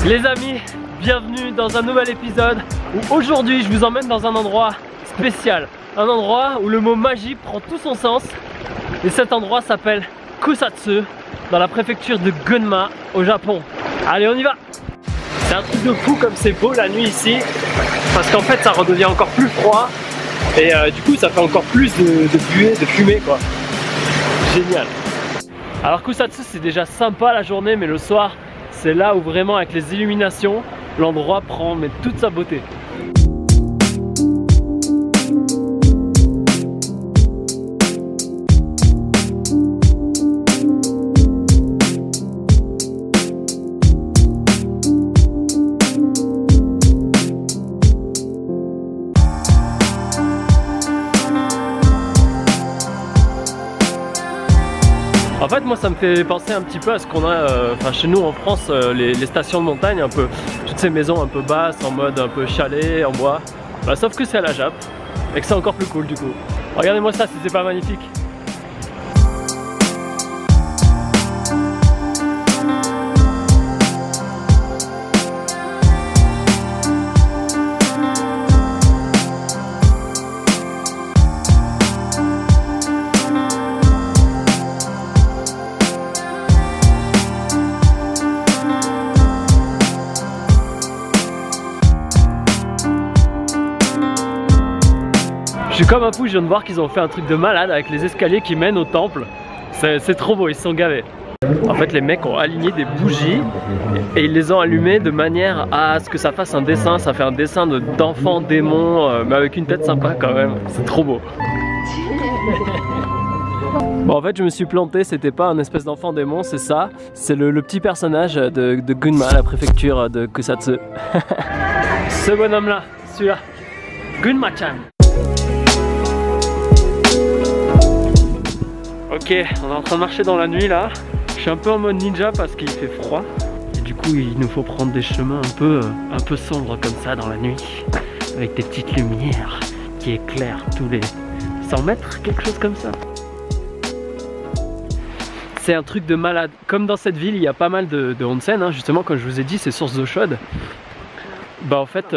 Les amis, bienvenue dans un nouvel épisode où aujourd'hui je vous emmène dans un endroit spécial. Un endroit où le mot magie prend tout son sens. Et cet endroit s'appelle Kusatsu, dans la préfecture de Gunma au Japon. Allez, on y va! C'est un truc de fou comme c'est beau la nuit ici, parce qu'en fait ça redevient encore plus froid et du coup ça fait encore plus de buée, de fumée quoi. Génial! Alors Kusatsu c'est déjà sympa la journée, mais le soir c'est là où vraiment avec les illuminations l'endroit prend mais toute sa beauté. En fait moi ça me fait penser un petit peu à ce qu'on a chez nous en France, les stations de montagne un peu, toutes ces maisons un peu basses en mode un peu chalet en bois, bah, sauf que c'est à la Jap et que c'est encore plus cool du coup. Regardez-moi ça si c'est pas magnifique. Je suis comme un fou, je viens de voir qu'ils ont fait un truc de malade avec les escaliers qui mènent au temple. C'est trop beau, ils se sont gavés. En fait les mecs ont aligné des bougies et ils les ont allumées de manière à ce que ça fasse un dessin. Ça fait un dessin d'enfant démon mais avec une tête sympa quand même. C'est trop beau. Bon en fait je me suis planté, c'était pas un espèce d'enfant démon, c'est ça. C'est le petit personnage de Gunma, la préfecture de Kusatsu. Ce bonhomme là, celui-là, Gunma-chan. Ok, on est en train de marcher dans la nuit là. Je suis un peu en mode ninja parce qu'il fait froid. Et du coup il nous faut prendre des chemins un peu sombres comme ça dans la nuit. Avec des petites lumières qui éclairent tous les 100 mètres, quelque chose comme ça. C'est un truc de malade. Comme dans cette ville il y a pas mal de onsen, hein. Justement comme je vous ai dit, c'est source d'eau chaude. Bah en fait,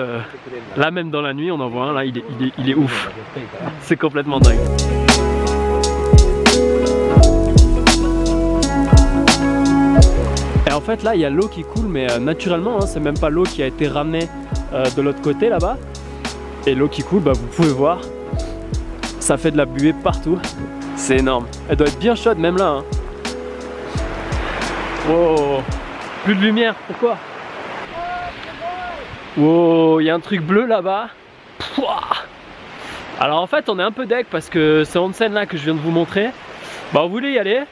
là même dans la nuit on en voit un, là il est ouf. C'est complètement dingue. Et en fait là il y a l'eau qui coule mais naturellement hein, c'est même pas l'eau qui a été ramenée de l'autre côté là-bas. Et l'eau qui coule, bah, vous pouvez voir, ça fait de la buée partout. C'est énorme. Elle doit être bien chaude même là hein. Wow. Plus de lumière, pourquoi? Wow, il y a un truc bleu là-bas. Alors en fait on est un peu deg parce que ce onsen là que je viens de vous montrer, bah on voulait y aller.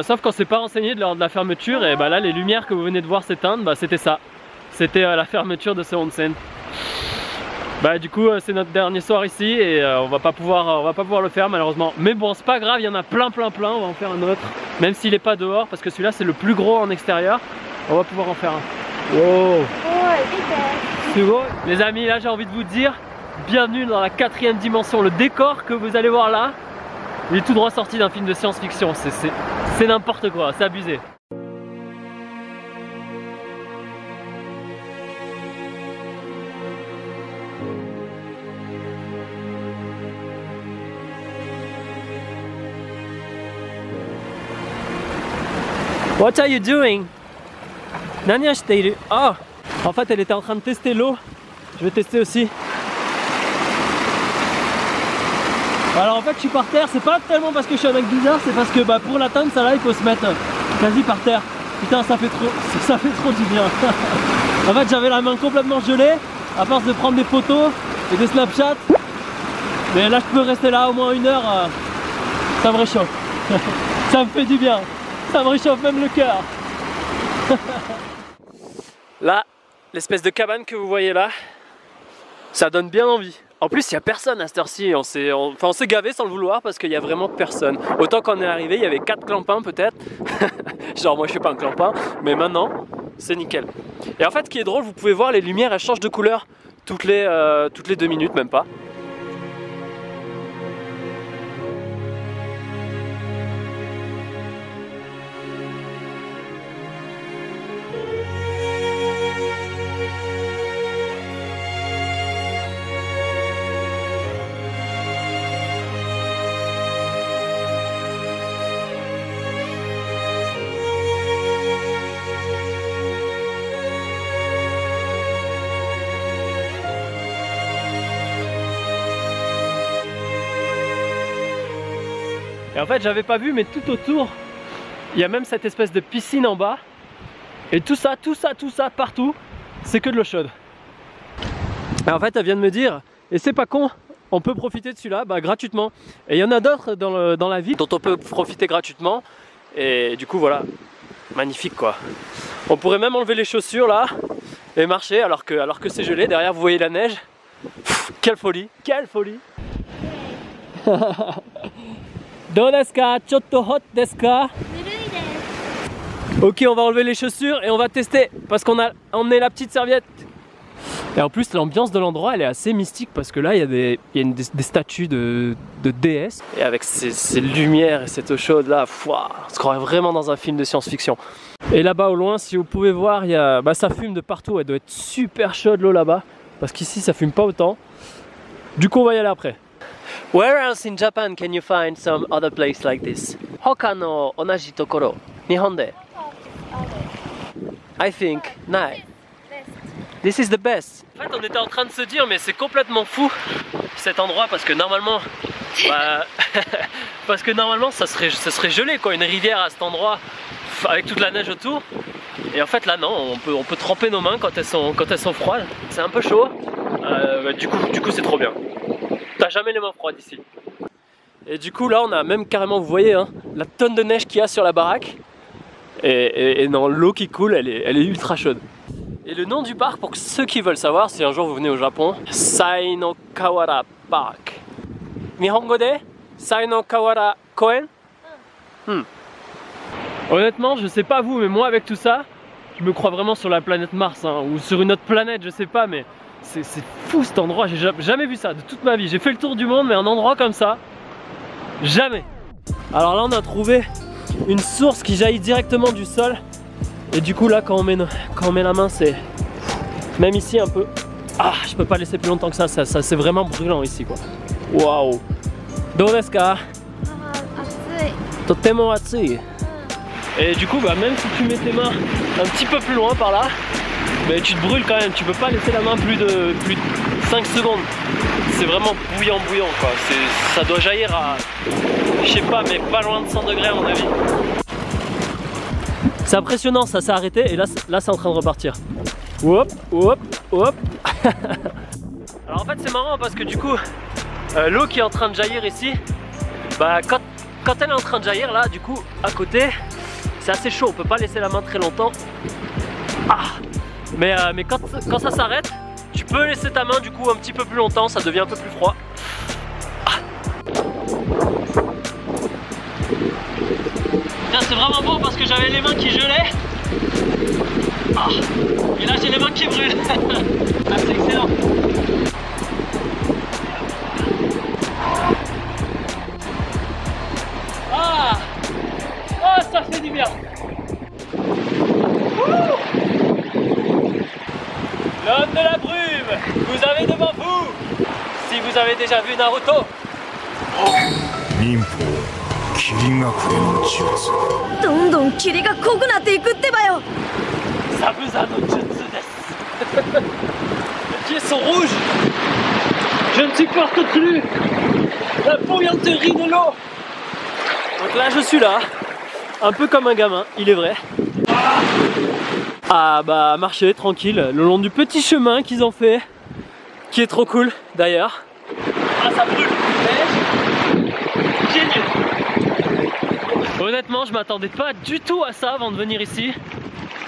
Sauf qu'on s'est pas renseigné lors de la fermeture et bah là les lumières que vous venez de voir s'éteindre, bah c'était ça. C'était la fermeture de ce onsen. Bah du coup c'est notre dernier soir ici et on va pas pouvoir le faire malheureusement. Mais bon c'est pas grave, il y en a plein, on va en faire un autre. Même s'il est pas dehors parce que celui-là c'est le plus gros en extérieur. On va pouvoir en faire un. Wow. C'est beau. Les amis là j'ai envie de vous dire, bienvenue dans la 4e dimension. Le décor que vous allez voir là, il est tout droit sorti d'un film de science-fiction, c'est n'importe quoi, c'est abusé. What are you doing? Nani ashiteiru? Oh! En fait elle était en train de tester l'eau, je vais tester aussi. Alors en fait je suis par terre, c'est pas tellement parce que je suis un mec bizarre, c'est parce que bah, pour l'atteindre ça là il faut se mettre quasi par terre. Putain ça fait trop du bien. En fait j'avais la main complètement gelée à force de prendre des photos et des Snapchat. Mais là je peux rester là au moins 1 heure, ça me réchauffe. Ça me fait du bien, ça me réchauffe même le cœur. Là, l'espèce de cabane que vous voyez là, ça donne bien envie. En plus, il n'y a personne à cette heure-ci. On s'est gavé sans le vouloir parce qu'il n'y a vraiment personne. Autant qu'on est arrivé, il y avait 4 clampins peut-être. Genre, moi je suis pas un clampin, mais maintenant, c'est nickel. Et en fait, ce qui est drôle, vous pouvez voir les lumières, elles changent de couleur toutes les 2 minutes, même pas. Et en fait j'avais pas vu, mais tout autour il y a même cette espèce de piscine en bas. Et tout ça, partout, c'est que de l'eau chaude. Et en fait elle vient de me dire, et c'est pas con, on peut profiter de celui-là gratuitement. Et il y en a d'autres dans la ville dont on peut profiter gratuitement. Et du coup voilà, magnifique quoi. On pourrait même enlever les chaussures là et marcher alors que c'est gelé. Derrière vous voyez la neige. Pff, quelle folie, quelle folie. Do desu ka? Chotto hot desu ka? Ok, on va enlever les chaussures et on va tester parce qu'on a emmené la petite serviette. Et en plus l'ambiance de l'endroit elle est assez mystique parce que là il y a des statues de déesses. Et avec ces lumières et cette eau chaude là, on se croirait vraiment dans un film de science-fiction. Et là-bas au loin, si vous pouvez voir, il y a, ça fume de partout, elle doit être super chaude l'eau là-bas. Parce qu'ici ça fume pas autant. Du coup on va y aller après. Where else in Japan can you find some other place like this? Hoka no onaji tokoro, Nihon de? I think, nai. This is the best. En fait on était en train de se dire mais c'est complètement fou cet endroit parce que normalement ça serait gelé quoi, une rivière à cet endroit avec toute la neige autour. Et en fait là non, on peut tremper nos mains quand elles sont froides. C'est un peu chaud. Du coup c'est trop bien. T'as jamais les mains froides ici. Et du coup là on a même carrément, vous voyez hein, la tonne de neige qu'il y a sur la baraque. Et non, l'eau qui coule elle est ultra chaude. Et le nom du parc, pour ceux qui veulent savoir, si un jour vous venez au Japon, Sai no Kawara Park. Nihongo de Sai no Kawara Koen. Honnêtement, je sais pas vous, mais moi avec tout ça, je me crois vraiment sur la planète Mars hein, ou sur une autre planète, je sais pas, mais c'est fou cet endroit. J'ai jamais vu ça de toute ma vie. J'ai fait le tour du monde, mais un endroit comme ça, jamais. Alors là, on a trouvé une source qui jaillit directement du sol. Et du coup là quand on met la main c'est même ici un peu, je peux pas laisser plus longtemps que ça c'est vraiment brûlant ici quoi. Waouh. Do desu ka? Totemo atsui. Et du coup même si tu mets tes mains un petit peu plus loin par là, tu te brûles quand même, tu peux pas laisser la main plus de 5 secondes. C'est vraiment bouillant quoi, ça doit jaillir à, je sais pas, mais pas loin de 100 degrés à mon avis. C'est impressionnant, ça s'est arrêté et là c'est en train de repartir. Hop, hop, hop. Alors en fait c'est marrant parce que du coup l'eau qui est en train de jaillir ici, quand elle est en train de jaillir là, du coup à côté c'est assez chaud, on peut pas laisser la main très longtemps. Mais quand ça s'arrête, tu peux laisser ta main du coup un petit peu plus longtemps, ça devient un peu plus froid. C'est vraiment beau parce que j'avais les mains qui gelaient. Et là j'ai les mains qui brûlent. C'est excellent. Ça fait du bien. L'homme de la brume, vous avez devant vous, si vous avez déjà vu Naruto. Les pieds sont rouges. Je ne supporte plus la bouillanterie de l'eau. Donc là je suis là, un peu comme un gamin, il est vrai. Marcher tranquille le long du petit chemin qu'ils ont fait, qui est trop cool d'ailleurs. Ça brûle. Génial. Honnêtement je m'attendais pas du tout à ça avant de venir ici.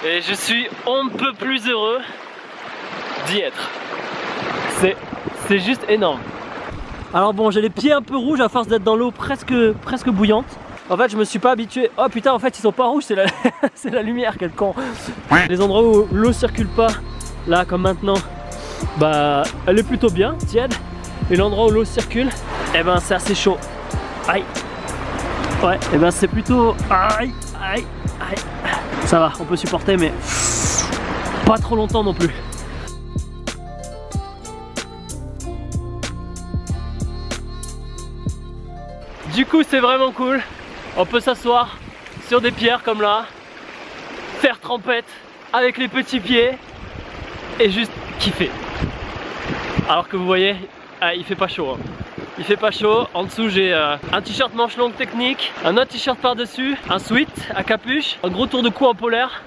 Et je suis on ne peut plus heureux d'y être. C'est juste énorme. Alors bon, j'ai les pieds un peu rouges à force d'être dans l'eau presque bouillante. En fait je me suis pas habitué. Oh putain, en fait ils sont pas rouges, c'est la lumière, quel con. Les endroits où l'eau circule pas, là comme maintenant, elle est plutôt bien, tiède. Et l'endroit où l'eau circule, c'est assez chaud. Aïe. Ouais, c'est plutôt... Aïe. Ça va, on peut supporter mais pas trop longtemps non plus. Du coup c'est vraiment cool. On peut s'asseoir sur des pierres comme là, faire trempette avec les petits pieds et juste kiffer. Alors que vous voyez, il fait pas chaud hein. il fait pas chaud. En dessous j'ai un t-shirt manche longue technique, un autre t-shirt par dessus, un sweat à capuche, un gros tour de cou en polaire.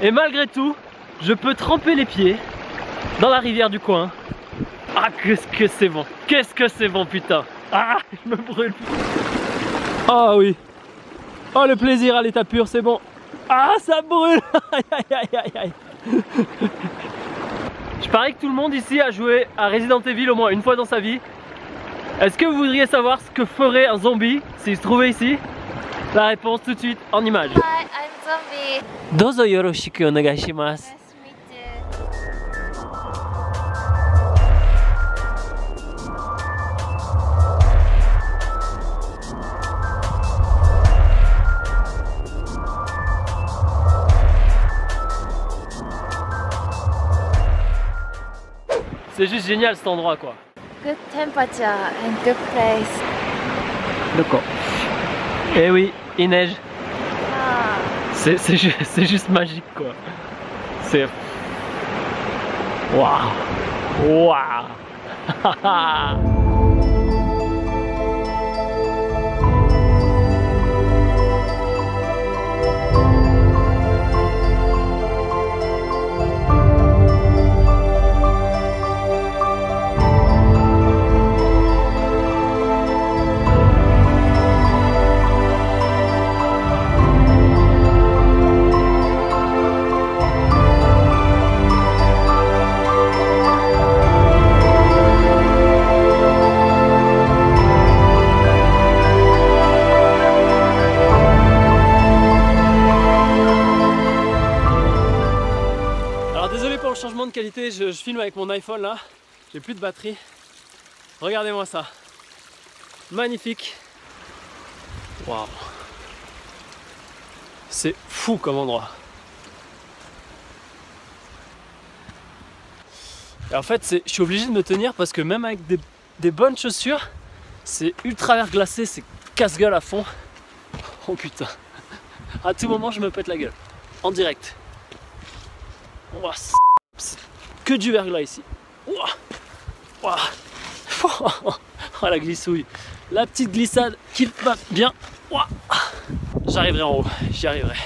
Et malgré tout, je peux tremper les pieds dans la rivière du coin. Ah, qu'est-ce que c'est bon! Qu'est-ce que c'est bon, putain! Ah, je me brûle! Ah oui! Oh, le plaisir à l'état pur, c'est bon! Ah, ça brûle! Aïe, aïe, aïe, aïe, aïe. Je parie que tout le monde ici a joué à Resident Evil au moins une fois dans sa vie. Est-ce que vous voudriez savoir ce que ferait un zombie s'il se trouvait ici? La réponse tout de suite en image. Hi, I'm Zombie. Dozo yoroshiku onegaishimasu. Nice to meet you. C'est juste génial cet endroit quoi. Good temperature and good place. D'accord. Eh oui, il neige. Ah. C'est juste magique quoi. C'est... Waouh. Waouh. Désolé pour le changement de qualité, je filme avec mon iPhone là, j'ai plus de batterie. Regardez-moi ça, magnifique. Waouh, c'est fou comme endroit. Et en fait, je suis obligé de me tenir parce que même avec des bonnes chaussures, c'est ultra verglacé, c'est casse-gueule à fond. Oh putain, à tout moment je me pète la gueule, en direct. Ouah, c'est que du verglas ici. Ouah, ouah. Oh, la glissouille. La petite glissade qui va bien. Ouah. J'arriverai en haut, j'y arriverai.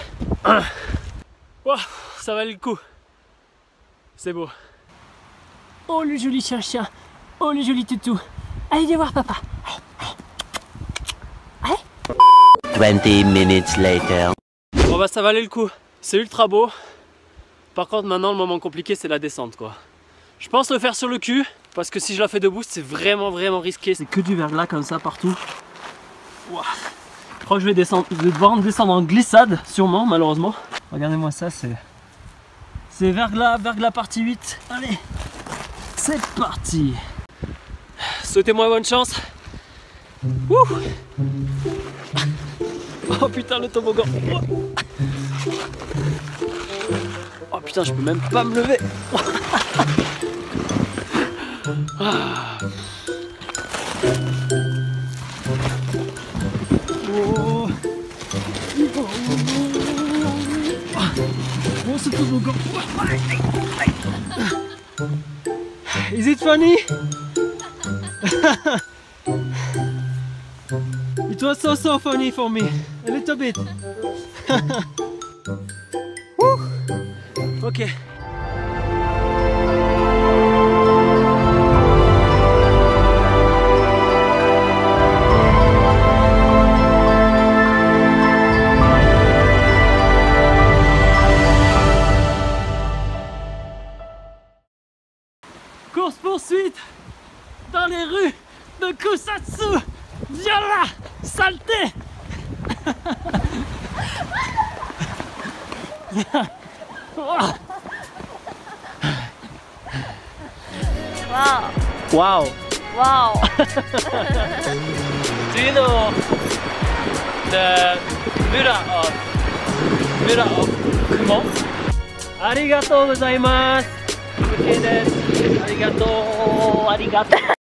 Ouah, ça valait le coup. C'est beau. Oh le joli chien. Oh le joli toutou. Allez viens voir papa. Allez. 20 minutes later. Bon bah ça valait le coup. C'est ultra beau. Par contre maintenant le moment compliqué c'est la descente quoi. Je pense le faire sur le cul parce que si je la fais debout c'est vraiment risqué. C'est que du verglas comme ça partout. Ouah. Je crois que je vais devoir descendre en glissade sûrement malheureusement. Regardez-moi ça, c'est verglas partie 8. Allez, c'est parti. Souhaitez-moi bonne chance. Ouh. Oh putain le toboggan. Oh putain, je peux même pas me lever. Ah. Oh. Oh, ce toboggan. Is it funny? It was so funny for me. A little bit. Ok. Course poursuite dans les rues de Kusatsu. Viens là, saleté. Wow. Wow. Wow. Do you know the mirror of Kumo? Arigatou gozaimasu. Okay, arigatou.